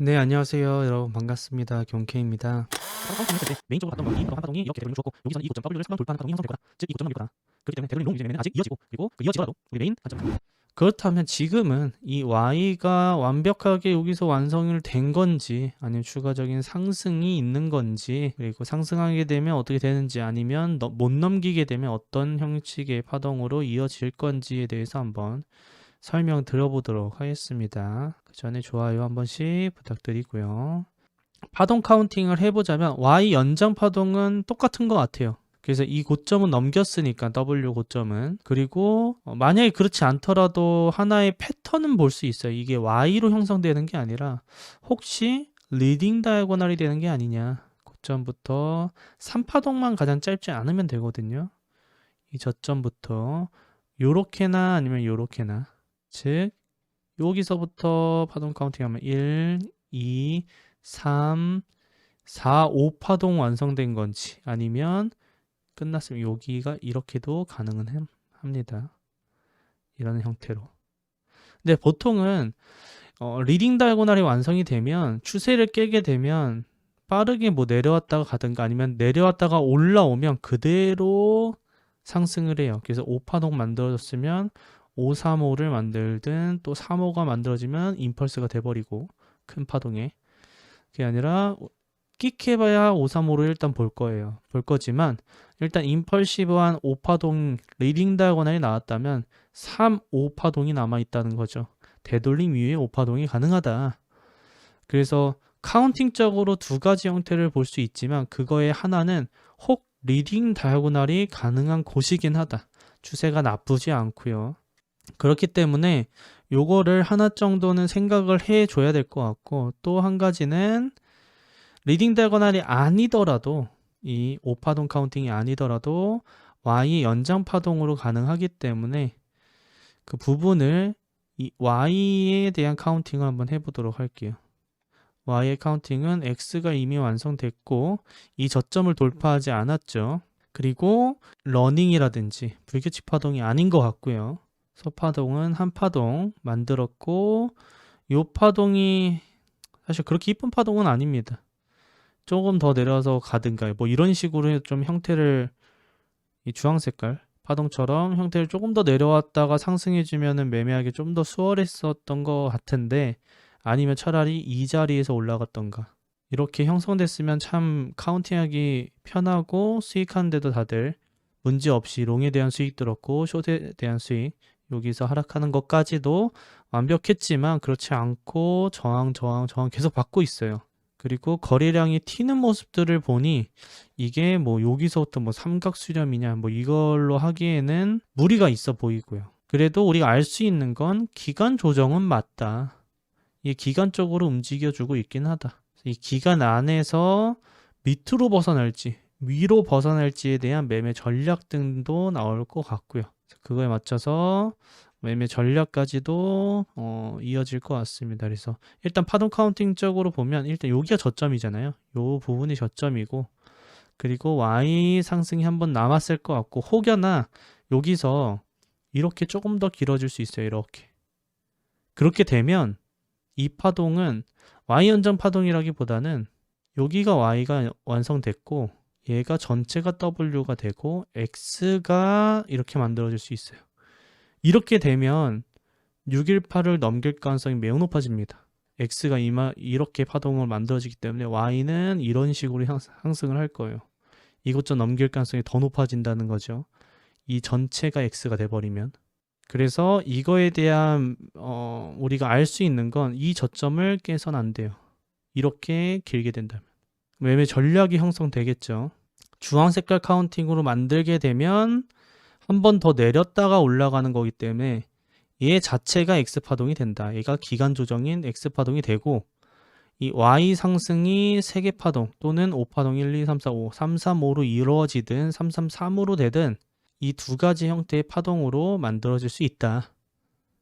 네, 안녕하세요. 여러분 반갑습니다. 경케입니다. 했을 때 메인적으로 봤던 건 이 파동이 이렇게 대로를 주었고 여기서는 이 고점 W를 상방 돌파하는 파동이 형성될 거다. 즉 이 고점 넘길 거다. 그렇기 때문에 대로를 이전에는 아직 이어지고 그리고 그 이어지더라도 우리 메인 관점 그렇다면 지금은 이 Y가 완벽하게 여기서 완성을 된 건지 아니면 추가적인 상승이 있는 건지 그리고 상승하게 되면 어떻게 되는지 아니면 못 넘기게 되면 어떤 형식의 파동으로 이어질 건지에 대해서 한번 설명 드려보도록 하겠습니다. 그 전에 좋아요 한 번씩 부탁드리고요. 파동 카운팅을 해보자면 Y 연장 파동은 똑같은 것 같아요. 그래서 이 고점은 넘겼으니까 W 고점은 그리고 만약에 그렇지 않더라도 하나의 패턴은 볼 수 있어요. 이게 Y로 형성되는 게 아니라 혹시 리딩 다이아고널이 되는 게 아니냐. 고점부터 3파동만 가장 짧지 않으면 되거든요. 이 저점부터 요렇게나 아니면 요렇게나 즉 여기서부터 파동 카운팅하면 1, 2, 3, 4, 5파동 완성된 건지 아니면 끝났으면 여기가 이렇게도 가능은 합니다. 이런 형태로. 근데 보통은 리딩 다이고널이 완성이 되면 추세를 깨게 되면 빠르게 뭐 내려왔다가 가든가 아니면 내려왔다가 올라오면 그대로 상승을 해요. 그래서 5파동 만들어졌으면 535를 만들든 또 35가 만들어지면 임펄스가 돼버리고 큰 파동에 그게 아니라 끽해봐야 535로 일단 볼 거예요. 볼 거지만 일단 임펄시브한 5파동 리딩 다이아고널이 나왔다면 3, 5파동이 남아있다는 거죠. 되돌림 이후에 5파동이 가능하다. 그래서 카운팅적으로 두 가지 형태를 볼 수 있지만 그거의 하나는 혹 리딩 다이아고널이 가능한 곳이긴 하다. 추세가 나쁘지 않고요. 그렇기 때문에 요거를 하나 정도는 생각을 해줘야 될 것 같고 또 한 가지는 리딩 다이아고널이 아니더라도 이 5파동 카운팅이 아니더라도 Y 연장 파동으로 가능하기 때문에 그 부분을 이 Y에 대한 카운팅을 한번 해보도록 할게요. Y의 카운팅은 X가 이미 완성됐고 이 저점을 돌파하지 않았죠. 그리고 러닝이라든지 불규칙 파동이 아닌 것 같고요. 소파동은 한 파동 만들었고 이 파동이 사실 그렇게 이쁜 파동은 아닙니다. 조금 더 내려서 가든가 뭐 이런 식으로 좀 형태를 이 주황 색깔 파동처럼 형태를 조금 더 내려왔다가 상승해주면은 매매하기 좀 더 수월했었던 것 같은데 아니면 차라리 이 자리에서 올라갔던가 이렇게 형성됐으면 참 카운팅하기 편하고 수익하는데도 다들 문제없이 롱에 대한 수익 들었고 숏에 대한 수익 여기서 하락하는 것까지도 완벽했지만 그렇지 않고 저항 계속 받고 있어요. 그리고 거래량이 튀는 모습들을 보니 이게 뭐 여기서부터 뭐 삼각 수렴이냐 뭐 이걸로 하기에는 무리가 있어 보이고요. 그래도 우리가 알 수 있는 건 기간 조정은 맞다. 이 기간적으로 움직여주고 있긴 하다. 이 기간 안에서 밑으로 벗어날지 위로 벗어날지에 대한 매매 전략 등도 나올 것 같고요. 그거에 맞춰서 매매 전략까지도 이어질 것 같습니다. 그래서 일단 파동 카운팅적으로 보면 일단 여기가 저점이잖아요. 요 부분이 저점이고 그리고 Y 상승이 한번 남았을 것 같고 혹여나 여기서 이렇게 조금 더 길어질 수 있어요. 이렇게 그렇게 되면 이 파동은 Y 연장 파동이라기보다는 여기가 Y가 완성됐고 얘가 전체가 W가 되고 X가 이렇게 만들어질 수 있어요. 이렇게 되면 618을 넘길 가능성이 매우 높아집니다. X가 이렇게 파동을 만들어지기 때문에 Y는 이런 식으로 상승을 할 거예요. 이것좀 넘길 가능성이 더 높아진다는 거죠. 이 전체가 X가 돼버리면. 그래서 이거에 대한 우리가 알 수 있는 건 이 저점을 깨서는 안 돼요. 이렇게 길게 된다면. 매매 전략이 형성되겠죠. 주황 색깔 카운팅으로 만들게 되면 한 번 더 내렸다가 올라가는 거기 때문에 얘 자체가 X파동이 된다. 얘가 기간 조정인 X파동이 되고 이 Y 상승이 세개파동 또는 5파동 1, 2, 3, 4, 5, 3, 3, 5로 이루어지든 3, 3, 3으로 되든 이 두 가지 형태의 파동으로 만들어질 수 있다.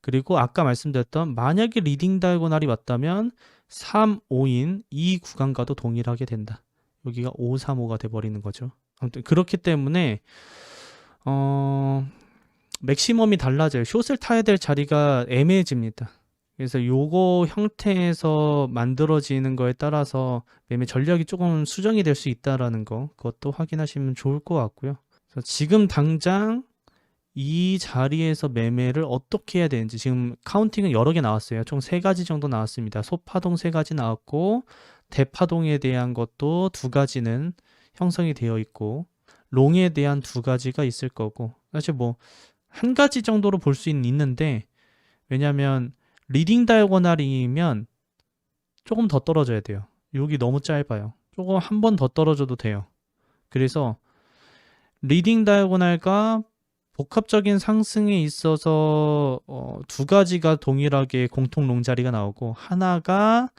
그리고 아까 말씀드렸던 만약에 리딩 다이고널이 맞다면 3, 5인 이 구간과도 동일하게 된다. 여기가 5, 3, 5가 돼버리는 거죠. 아무튼 그렇기 때문에 맥시멈이 달라져요. 숏을 타야 될 자리가 애매해집니다. 그래서 요거 형태에서 만들어지는 거에 따라서 매매 전략이 조금 수정이 될 수 있다라는 거, 그것도 확인하시면 좋을 것 같고요. 그래서 지금 당장 이 자리에서 매매를 어떻게 해야 되는지, 지금 카운팅은 여러 개 나왔어요. 총 3가지 정도 나왔습니다. 소파동 3가지 나왔고, 대파동에 대한 것도 2가지는 형성이 되어 있고, 롱에 대한 2가지가 있을 거고, 사실 뭐 1가지 정도로 볼 수 있는데, 왜냐면 리딩 다이고널이면 조금 더 떨어져야 돼요. 여기 너무 짧아요. 조금 한 번 더 떨어져도 돼요. 그래서 리딩 다이고널과 복합적인 상승에 있어서 2가지가 동일하게 공통 롱자리가 나오고, 하나가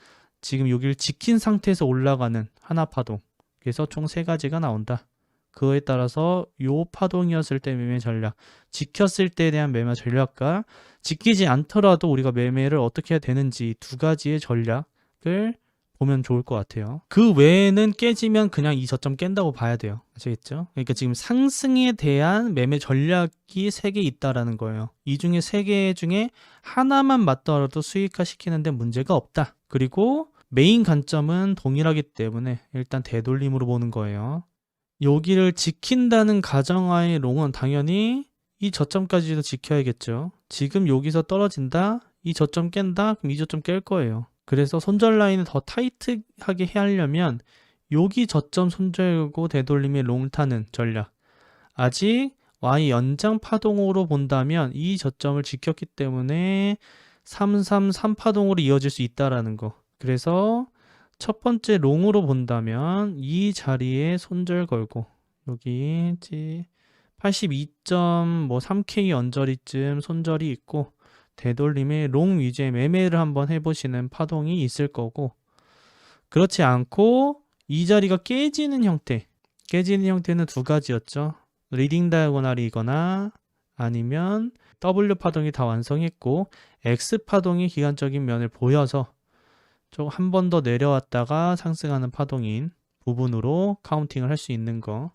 지금 여기를 지킨 상태에서 올라가는 하나 파동. 그래서 총 3가지가 나온다. 그거에 따라서 요 파동이었을 때 매매 전략, 지켰을 때에 대한 매매 전략과 지키지 않더라도 우리가 매매를 어떻게 해야 되는지 2가지의 전략을 보면 좋을 것 같아요. 그 외에는 깨지면 그냥 이 저점 깬다고 봐야 돼요. 아시겠죠? 그러니까 지금 상승에 대한 매매 전략이 3개 있다라는 거예요. 이 중에 3개 중에 하나만 맞더라도 수익화 시키는데 문제가 없다. 그리고 메인 관점은 동일하기 때문에 일단 되돌림으로 보는 거예요. 여기를 지킨다는 가정하에 롱은 당연히 이 저점까지도 지켜야겠죠. 지금 여기서 떨어진다, 이 저점 깬다, 그럼 이 저점 깰 거예요. 그래서 손절 라인을 더 타이트하게 하려면 여기 저점 손절고 되돌림의 롱 타는 전략. 아직 Y 연장 파동으로 본다면 이 저점을 지켰기 때문에 333 파동으로 이어질 수 있다라는 거. 그래서 첫 번째 롱으로 본다면 이 자리에 손절 걸고, 여기 82.3K 언저리쯤 손절이 있고, 되돌림의 롱 위주의 매매를 한번 해보시는 파동이 있을 거고, 그렇지 않고 이 자리가 깨지는 형태는 2가지였죠. 리딩 다이고널이거나 아니면 W 파동이 다 완성했고 X 파동이 기간적인 면을 보여서 좀 한 번 더 내려왔다가 상승하는 파동인 부분으로 카운팅을 할 수 있는 거.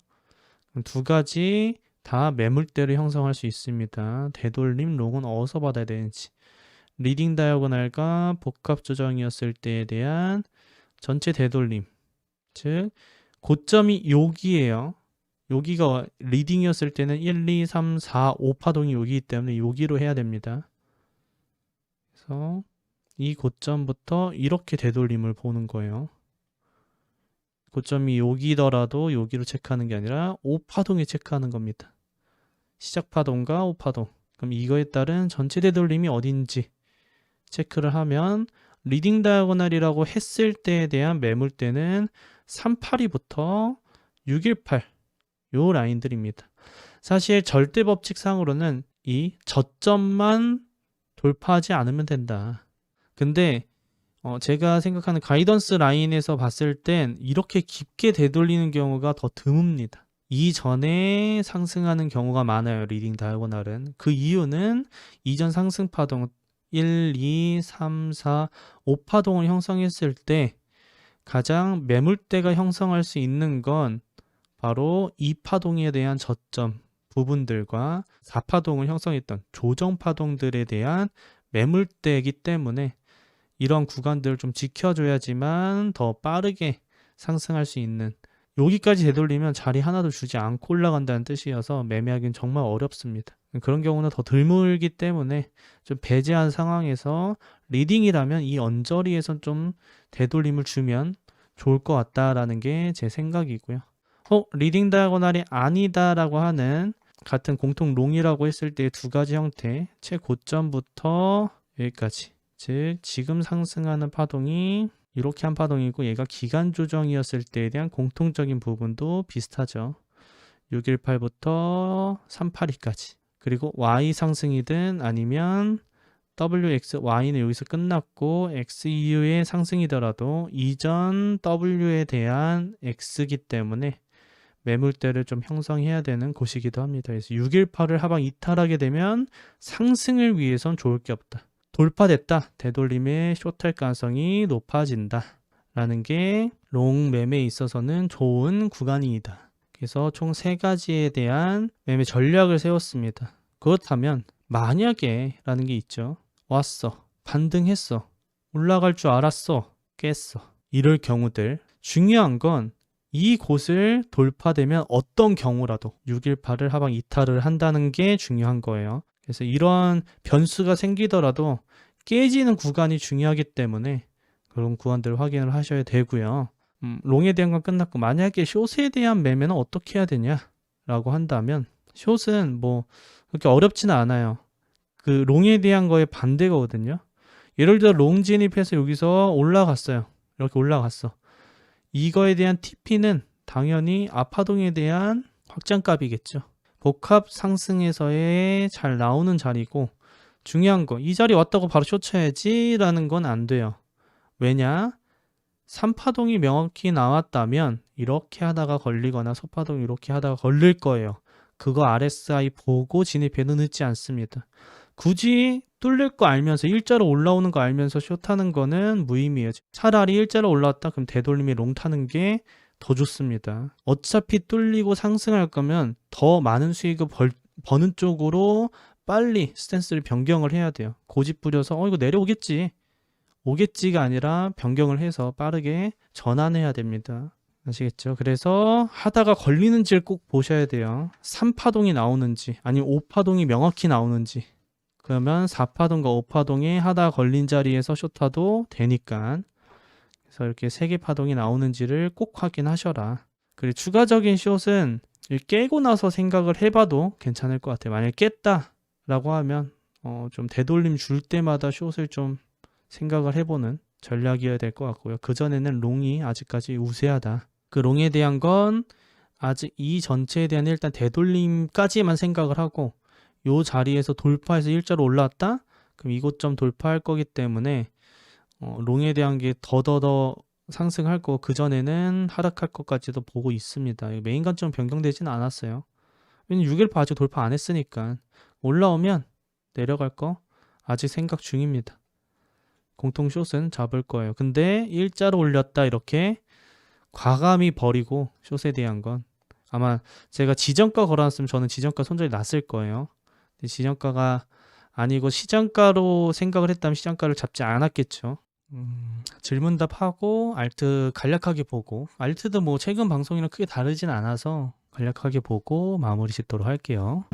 2가지 다 매물대를 형성할 수 있습니다. 되돌림 롱은 어디서 받아야 되는지, 리딩 다이고널과 복합 조정이었을 때에 대한 전체 되돌림, 즉 고점이 여기에요. 여기가 리딩이었을 때는 1, 2, 3, 4, 5 파동이 여기이기 때문에 여기로 해야 됩니다. 그래서 이 고점부터 이렇게 되돌림을 보는 거예요. 고점이 여기더라도 여기로 체크하는 게 아니라 5파동에 체크하는 겁니다. 시작 파동과 5파동. 그럼 이거에 따른 전체 되돌림이 어딘지 체크를 하면 리딩 다이고널이라고 했을 때에 대한 매물대는 382부터 618 요 라인들입니다. 사실 절대 법칙상으로는 이 저점만 돌파하지 않으면 된다. 근데 제가 생각하는 가이던스 라인에서 봤을 땐 이렇게 깊게 되돌리는 경우가 더 드뭅니다. 이전에 상승하는 경우가 많아요. 리딩 다이고널은. 그 이유는 이전 상승 파동 1, 2, 3, 4, 5파동을 형성했을 때 가장 매물대가 형성할 수 있는 건 바로 2파동에 대한 저점 부분들과 4파동을 형성했던 조정파동들에 대한 매물대이기 때문에 이런 구간들을 좀 지켜줘야지만 더 빠르게 상승할 수 있는, 여기까지 되돌리면 자리 하나도 주지 않고 올라간다는 뜻이어서 매매하기는 정말 어렵습니다. 그런 경우는 더 드물기 때문에 좀 배제한 상황에서 리딩이라면 이 언저리에서 좀 되돌림을 주면 좋을 것 같다라는 게 제 생각이고요. 리딩 다이고널이 아니다라고 하는 같은 공통 롱이라고 했을 때 2가지 형태, 최고점부터 여기까지, 즉 지금 상승하는 파동이 이렇게 한 파동이고 얘가 기간 조정이었을 때에 대한 공통적인 부분도 비슷하죠. 618부터 382까지. 그리고 Y 상승이든 아니면 WX, Y는 여기서 끝났고 X 이후의 상승이더라도 이전 W에 대한 X이기 때문에 매물대를 좀 형성해야 되는 곳이기도 합니다. 그래서 618을 하방 이탈하게 되면 상승을 위해선 좋을 게 없다. 돌파됐다. 되돌림의 숏할 가능성이 높아진다. 라는 게 롱 매매에 있어서는 좋은 구간이다. 그래서 총 3가지에 대한 매매 전략을 세웠습니다. 그렇다면 만약에 라는 게 있죠. 왔어. 반등했어. 올라갈 줄 알았어. 깼어. 이럴 경우들. 중요한 건 이 곳을 돌파되면 어떤 경우라도 618을 하방 이탈을 한다는 게 중요한 거예요. 그래서 이런 변수가 생기더라도 깨지는 구간이 중요하기 때문에 그런 구간들을 확인을 하셔야 되고요. 롱에 대한 건 끝났고, 만약에 숏에 대한 매매는 어떻게 해야 되냐라고 한다면, 숏은 뭐 그렇게 어렵지는 않아요. 그 롱에 대한 거에 반대거든요. 예를 들어 롱 진입해서 여기서 올라갔어요. 이렇게 올라갔어. 이거에 대한 TP는 당연히 아파동에 대한 확장값이겠죠. 복합 상승에서의 잘 나오는 자리고, 중요한 거, 이 자리 왔다고 바로 숏 쳐야지 라는 건 안 돼요. 왜냐? 3파동이 명확히 나왔다면 이렇게 하다가 걸리거나 소파동 이렇게 하다가 걸릴 거예요. 그거 RSI 보고 진입해도 늦지 않습니다. 굳이 뚫릴 거 알면서 일자로 올라오는 거 알면서 숏 타는 거는 무의미해요. 차라리 일자로 올라왔다 그럼 되돌림이 롱 타는 게 더 좋습니다. 어차피 뚫리고 상승할 거면 더 많은 수익을 버는 쪽으로 빨리 스탠스를 변경을 해야 돼요. 고집 부려서 이거 내려오겠지. 오겠지가 아니라 변경을 해서 빠르게 전환해야 됩니다. 아시겠죠? 그래서 하다가 걸리는지를 꼭 보셔야 돼요. 3파동이 나오는지 아니면 5파동이 명확히 나오는지. 그러면 4파동과 5파동에 하다 걸린 자리에서 숏타도 되니까. 그래서 이렇게 3개 파동이 나오는지를 꼭 확인하셔라. 그리고 추가적인 숏은 깨고 나서 생각을 해봐도 괜찮을 것 같아요. 만약에 깼다라고 하면 좀 되돌림 줄 때마다 숏을 좀 생각을 해보는 전략이어야 될 것 같고요. 그전에는 롱이 아직까지 우세하다. 그 롱에 대한 건 아직 이 전체에 대한 일단 되돌림까지만 생각을 하고, 요 자리에서 돌파해서 일자로 올라왔다? 그럼 이곳점 돌파할 거기 때문에 롱에 대한 게 더더더 상승할 거고, 그전에는 하락할 것까지도 보고 있습니다. 메인 관점 변경되지는 않았어요. 왜냐면 6일파 아직 돌파 안 했으니까. 올라오면 내려갈 거 아직 생각 중입니다. 공통 숏은 잡을 거예요. 근데 일자로 올렸다 이렇게 과감히 버리고, 숏에 대한 건 아마 제가 지정가 걸어놨으면 저는 지정가 손절이 났을 거예요. 근데 지정가가 아니고 시장가로 생각을 했다면 시장가를 잡지 않았겠죠. 질문답하고 알트 간략하게 보고, 알트도 뭐 최근 방송이랑 크게 다르진 않아서 간략하게 보고 마무리 짓도록 할게요.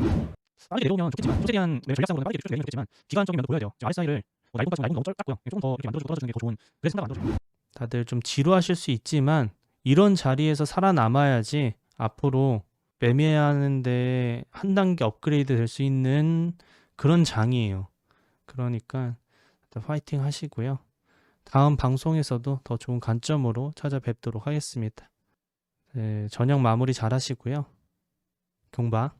빠르게 내려오면 좋겠지만 숏에 대한 전략상으로는 빠르게 내리면 좋겠지만 기간적인 면도 보여야 돼요. RSI를 날분까지 날분 너무 짧고요. 조금 더 이렇게 만들어주고 떨어지는 게 더 좋은, 그래서 생각 안 들어줘요. 다들 좀 지루하실 수 있지만 이런 자리에서 살아남아야지 앞으로 매매하는데 한 단계 업그레이드 될 수 있는 그런 장이에요. 그러니까 파이팅 하시고요. 다음 방송에서도 더 좋은 관점으로 찾아뵙도록 하겠습니다. 네, 저녁 마무리 잘 하시고요. 경박.